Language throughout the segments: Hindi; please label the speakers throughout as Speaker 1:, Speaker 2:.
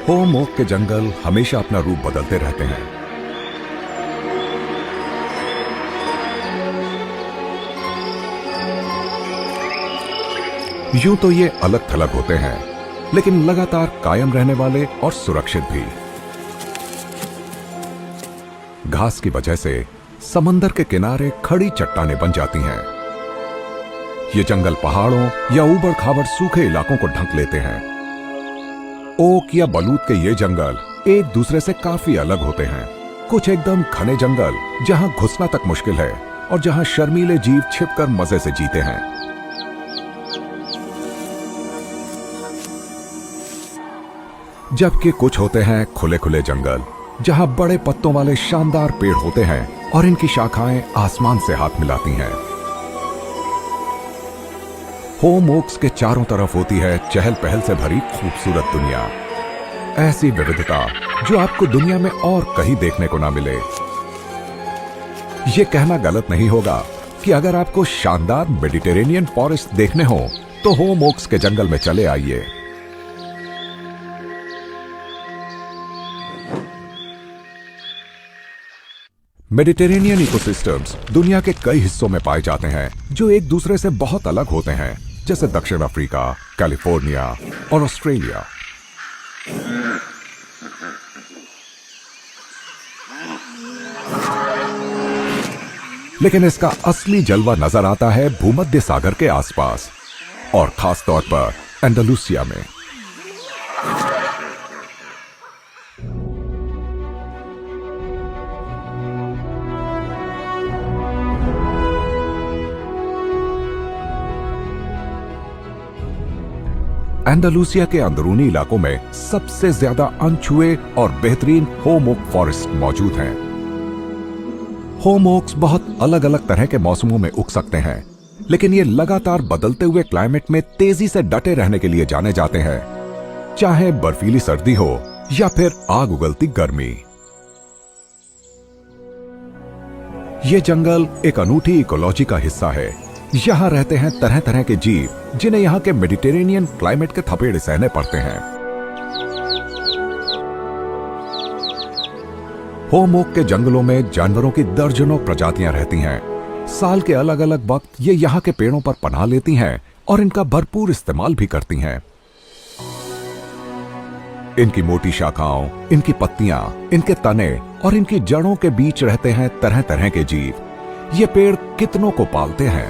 Speaker 1: होम ओक के जंगल हमेशा अपना रूप बदलते रहते हैं। यूं तो ये अलग थलग होते हैं, लेकिन लगातार कायम रहने वाले और सुरक्षित भी। घास की वजह से समंदर के किनारे खड़ी चट्टानें बन जाती हैं। ये जंगल पहाड़ों या ऊबड़ खाबड़ सूखे इलाकों को ढक लेते हैं। ओक या बलूत के ये जंगल एक दूसरे से काफी अलग होते हैं। कुछ एकदम घने जंगल जहां घुसना तक मुश्किल है और जहां शर्मीले जीव छिपकर मजे से जीते हैं। जबकि कुछ होते हैं खुले खुले जंगल जहां बड़े पत्तों वाले शानदार पेड़ होते हैं और इनकी शाखाएं आसमान से हाथ मिलाती हैं। होम ओक्स के चारों तरफ होती है चहल पहल से भरी खूबसूरत दुनिया। ऐसी विविधता जो आपको दुनिया में और कहीं देखने को ना मिले। यह कहना गलत नहीं होगा कि अगर आपको शानदार मेडिटेरेनियन फॉरेस्ट देखने हो तो होम ओक्स के जंगल में चले आइए। मेडिटेरेनियन इकोसिस्टम्स दुनिया के कई हिस्सों में पाए जाते हैं जो एक दूसरे से बहुत अलग होते हैं, जैसे दक्षिण अफ्रीका, कैलिफोर्निया और ऑस्ट्रेलिया। लेकिन इसका असली जलवा नजर आता है भूमध्य सागर के आसपास और खास तौर पर एंडालुसिया में। एंडालुसिया के अंदरूनी इलाकों में सबसे ज्यादा अनछुए और बेहतरीन होम ओक फॉरेस्ट मौजूद हैं। होम ओक्स बहुत अलग अलग तरह के मौसमों में उग सकते हैं, लेकिन ये लगातार बदलते हुए क्लाइमेट में तेजी से डटे रहने के लिए जाने जाते हैं, चाहे बर्फीली सर्दी हो या फिर आग उगलती गर्मी। ये जंगल एक अनूठी इकोलॉजी का हिस्सा है। यहां रहते हैं तरह तरह के जीव जिन्हें यहां के मेडिटेरेनियन क्लाइमेट के थपेड़े सहने पड़ते हैं। होम ओक के जंगलों में जानवरों की दर्जनों प्रजातियां रहती हैं। साल के अलग अलग वक्त ये यहां के पेड़ों पर पनाह लेती हैं और इनका भरपूर इस्तेमाल भी करती हैं। इनकी मोटी शाखाओं, इनकी पत्तियां, इनके तने और इनकी जड़ों के बीच रहते हैं तरह तरह के जीव। ये पेड़ कितनों को पालते हैं।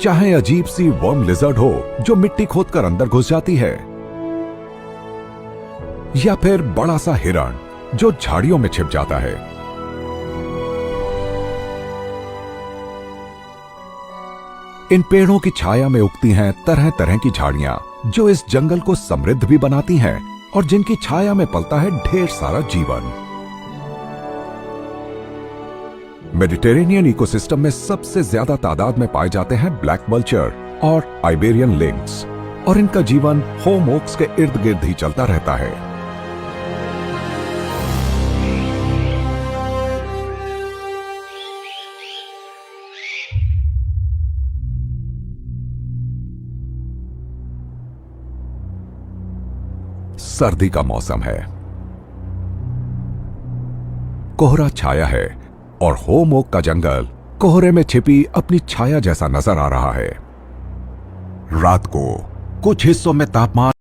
Speaker 1: चाहे अजीब सी वर्म लिजर्ड हो जो मिट्टी खोदकर अंदर घुस जाती है, या फिर बड़ा सा हिरण जो झाड़ियों में छिप जाता है। इन पेड़ों की छाया में उगती हैं तरह तरह की झाड़ियां जो इस जंगल को समृद्ध भी बनाती हैं और जिनकी छाया में पलता है ढेर सारा जीवन। मेडिटेरेनियन इकोसिस्टम में सबसे ज्यादा तादाद में पाए जाते हैं ब्लैक वल्चर और आइबेरियन लिंक्स, और इनका जीवन होम ओक्स के इर्द गिर्द ही चलता रहता है। सर्दी का मौसम है, कोहरा छाया है और होम ओक का जंगल कोहरे में छिपी अपनी छाया जैसा नजर आ रहा है। रात को कुछ हिस्सों में तापमान